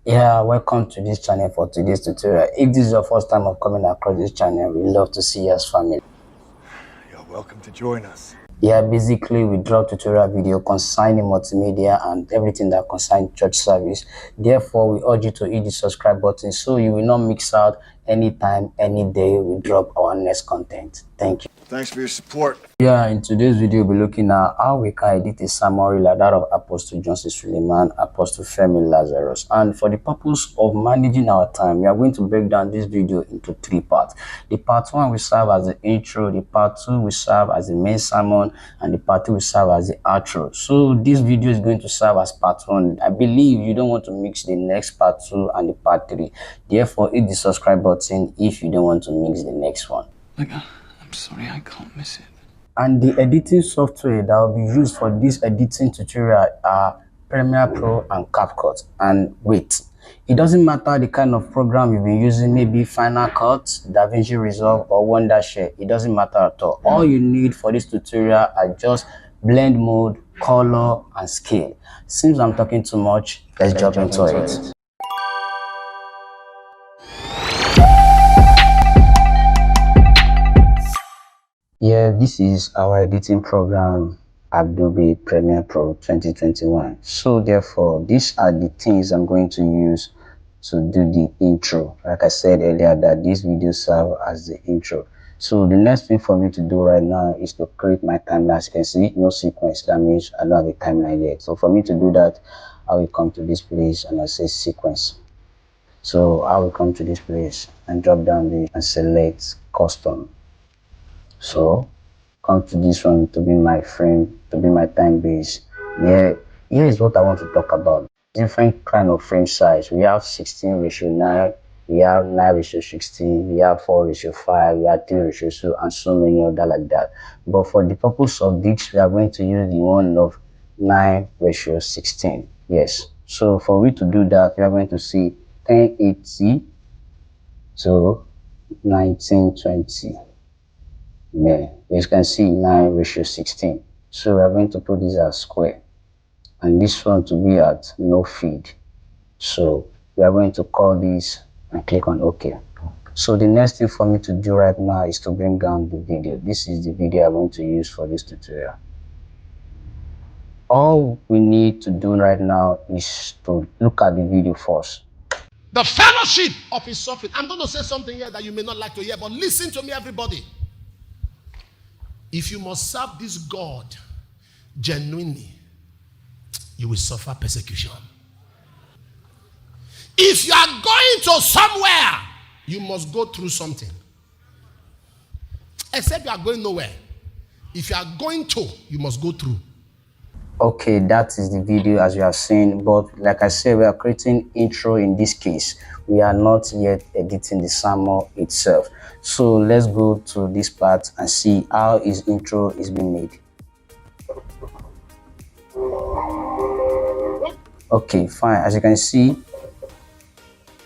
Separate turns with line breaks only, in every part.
Yeah, welcome to this channel for today's tutorial. If this is your first time of coming across this channel, we love to see you as family.
You're welcome to join us.
Yeah, basically we drop tutorial video concerning multimedia and everything that concerns church service. Therefore, we urge you to hit the subscribe button so you will not mix out anytime, any day we drop our next content. Thank you.
Thanks for your support.
Yeah, in today's video, we'll be looking at how we can edit a summary like that of Apostle Johnson Suleman, Apostle Lazarus. And for the purpose of managing our time, we are going to break down this video into three parts. The part one will serve as the intro, the part two will serve as the main sermon, and the part two will serve as the outro. So this video is going to serve as part one. I believe you don't want to mix the next part two and the part three. Therefore, hit the subscribe button if you don't want to mix the next one.
I'm sorry, I can't miss it.
And the editing software that will be used for this editing tutorial are Premiere Pro and CapCut. And wait, it doesn't matter the kind of program you've been using, maybe Final Cut, DaVinci Resolve, or Wondershare. It doesn't matter at all. All you need for this tutorial are just blend mode, color, and scale. Since I'm talking too much, let's jump into it. Yeah, this is our editing program, Adobe Premiere Pro 2021. So therefore, these are the things I'm going to use to do the intro. Like I said earlier, that this video serve as the intro. So the next thing for me to do right now is to create my timeline. As you can see, no sequence. That means I don't have a timeline yet. So for me to do that, I will come to this place and I say sequence. So I will come to this place and drop down the and select custom. So come to this one to be my frame, to be my time base. Here is what I want to talk about. Different kind of frame size. We have 16:9, we have 9:16, we have 4:5, we have 3:2, and so many other like that. But for the purpose of this, we are going to use the one of 9:16. Yes. So for we to do that, we are going to see 1080 to 1920. Yeah, as you can see 9:16. So we are going to put this as square and this one to be at no feed. So we are going to call this and click on OK. So the next thing for me to do right now is to bring down the video. This is the video I'm going to use for this tutorial. All we need to do right now is to look at the video first.
The fellowship of his suffering. I'm going to say something here that you may not like to hear, but listen to me, everybody. If you must serve this God genuinely, you will suffer persecution. If you are going to somewhere, you must go through something. Except you are going nowhere. If you are going to, you must go through.
Okay, that is the video as you have seen, but like I said, we are creating intro in this case. We are not yet editing the sermon itself. So let's go to this part and see how his intro is being made. Okay, fine. As you can see,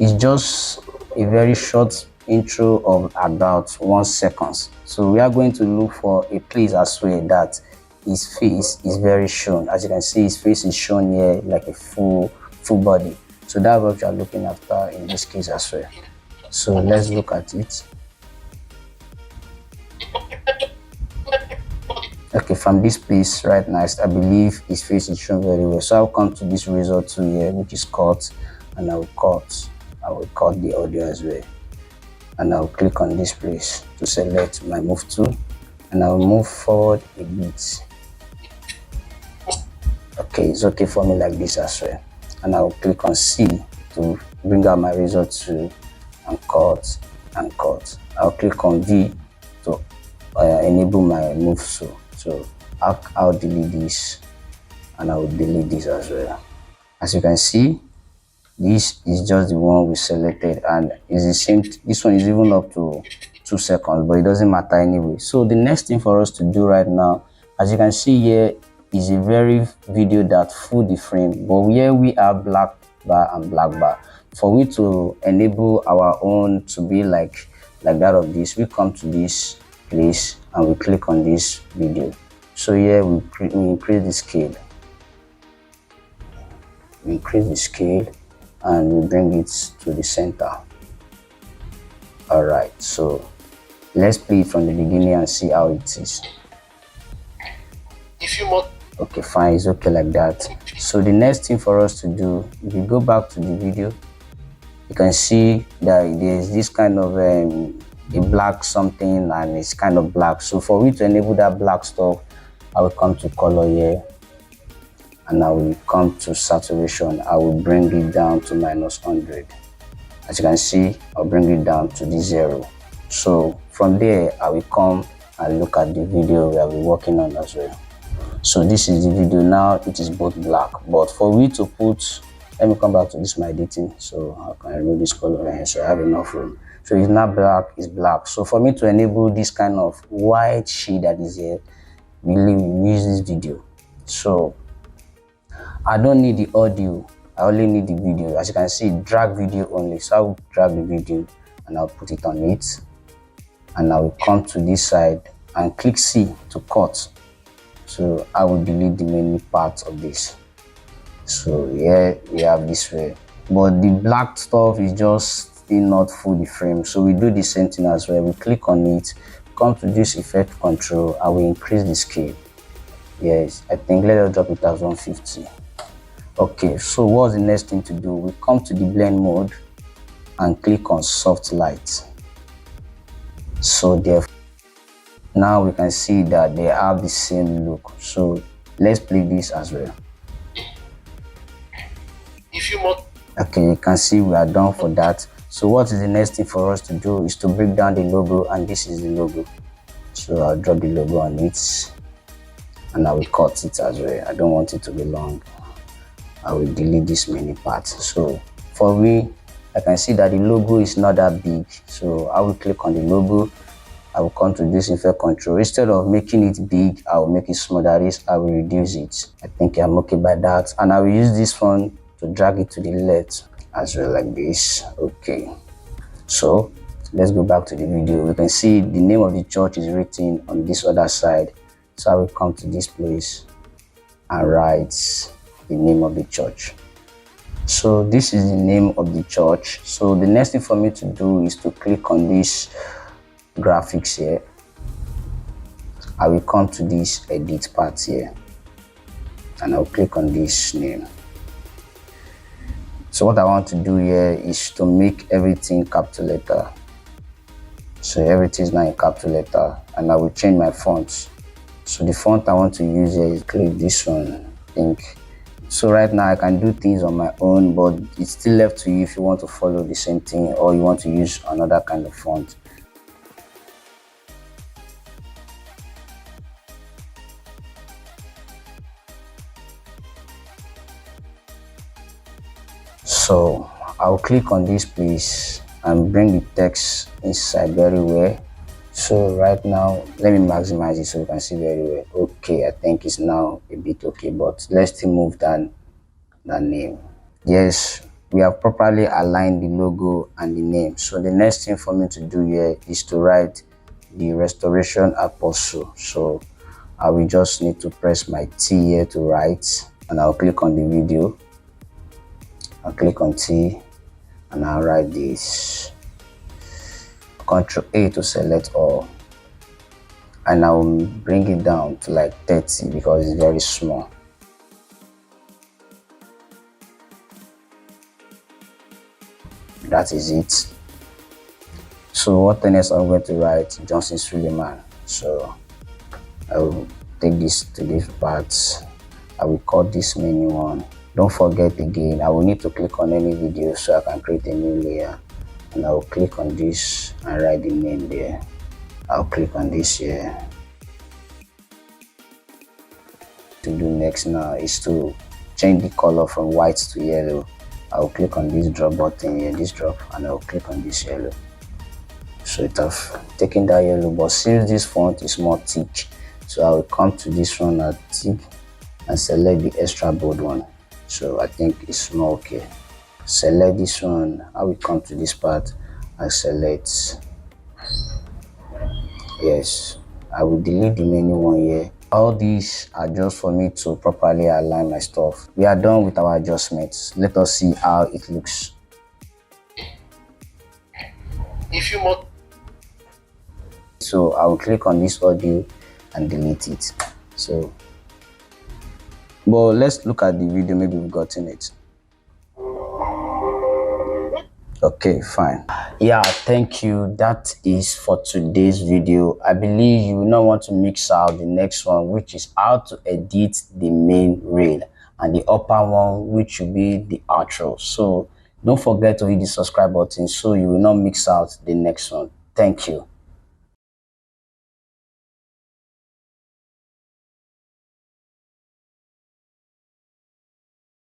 it's just a very short intro of about 1 second. So we are going to look for a place as well that his face is very shown. As you can see, his face is shown here like a full body. So that's what we are looking after in this case as well. So let's look at it. Okay, from this place right now, I believe his face is shown very well. So I'll come to this result tool here, which is cut, and I will cut the audio as well. And I'll click on this place to select my move tool, and I'll move forward a bit. Okay, it's okay for me like this as well. And I'll click on C to bring out my result tool and cut and cut. I'll click on V to enable my move tool. So I'll delete this and I will delete this as well. As you can see, this is just the one we selected and it's the same. This one is even up to 2 seconds, but it doesn't matter anyway. So the next thing for us to do right now, as you can see here, is a very video that full the frame, but here we have black bar and black bar. For we to enable our own to be like that of this, we come to this place and we click on this video. So here we increase the scale. We increase the scale and we bring it to the center. All right, so let's play it from the beginning and see how it is.
If you want,
okay, fine, it's okay like that. So the next thing for us to do, if you go back to the video, you can see that there's this kind of a black something, and it's kind of black. So for me to enable that black stuff, I will come to color here, and I will come to saturation. I will bring it down to -100. As you can see, I'll bring it down to the 0. So from there, I will come and look at the video we have been working on as well. So this is the video now. It is both black, but for me to put, let me come back to this my editing, so I can remove this color here, so I have enough room. So it's not black, it's black. So for me to enable this kind of white shade that is here, we use this video. So I don't need the audio, I only need the video. As you can see, drag video only. So I will drag the video and I'll put it on it, and I will come to this side and click C to cut. So I will delete the many parts of this. So here we have this way, but the black stuff is just still not fully framed. So we do the same thing as well. We click on it, come to this effect control, I will increase the scale. Yes, I think let us drop it as 150. Okay, so what's the next thing to do? We come to the blend mode and click on soft light. So therefore now we can see that they have the same look. So let's play this as well.
if you want,
Okay, you can see we are done for that. So what is the next thing for us to do is to break down the logo, and this is the logo. So I'll drop the logo on it, and I will cut it as well. I don't want it to be long. I will delete this many parts. So for me, I can see that the logo is not that big. So I will click on the logo. I will come to this effect control. Instead of making it big, I will make it smaller. This I will reduce it. I think I'm okay by that, and I will use this one to drag it to the left as well, like this. Okay, so let's go back to the video. We can see the name of the church is written on this other side. So I will come to this place and write the name of the church. So this is the name of the church. So the next thing for me to do is to click on this graphics here. I will come to this edit part here, and I'll click on this name. So what I want to do here is to make everything capital letter. So everything is now in capital letter, and I will change my fonts. So the font I want to use here is click this one, I think. So right now I can do things on my own, but it's still left to you if you want to follow the same thing or you want to use another kind of font. So I'll click on this place and bring the text inside very well. So right now, let me maximize it so you can see very well. Okay, I think it's now a bit okay, but let's still move that name. Yes, we have properly aligned the logo and the name. So the next thing for me to do here is to write the Restoration Apostle. So I will just need to press my T here to write, and I'll click on the video. I'll click on T and I'll write this. Ctrl A to select all, and I will bring it down to like 30 because it's very small. That is it. So what next I'm going to write? Johnson Suleman. So I will take this to this part. I will cut this menu one. Don't forget again, I will need to click on any video so I can create a new layer, and I will click on this and write the name there. I'll click on this here. To do next now is to change the color from white to yellow. I'll click on this drop button here, this drop, and I'll click on this yellow. So it have taken that yellow, but since this font is more thick, so I will come to this one at thick and select the extra bold one. So I think it's more okay. Select this one. I will come to this part and select. Yes, I will delete the menu one here All these are just for me to properly align my stuff. We are done with our adjustments. Let us see how it looks.
If you want,
So I will click on this audio and delete it. So, but let's look at the video. Maybe we've gotten it. Okay, fine. Yeah, thank you. That is for today's video. I believe you will not want to mix out the next one, which is how to edit the main reel, and the upper one, which will be the outro. So don't forget to hit the subscribe button so you will not mix out the next one. Thank you.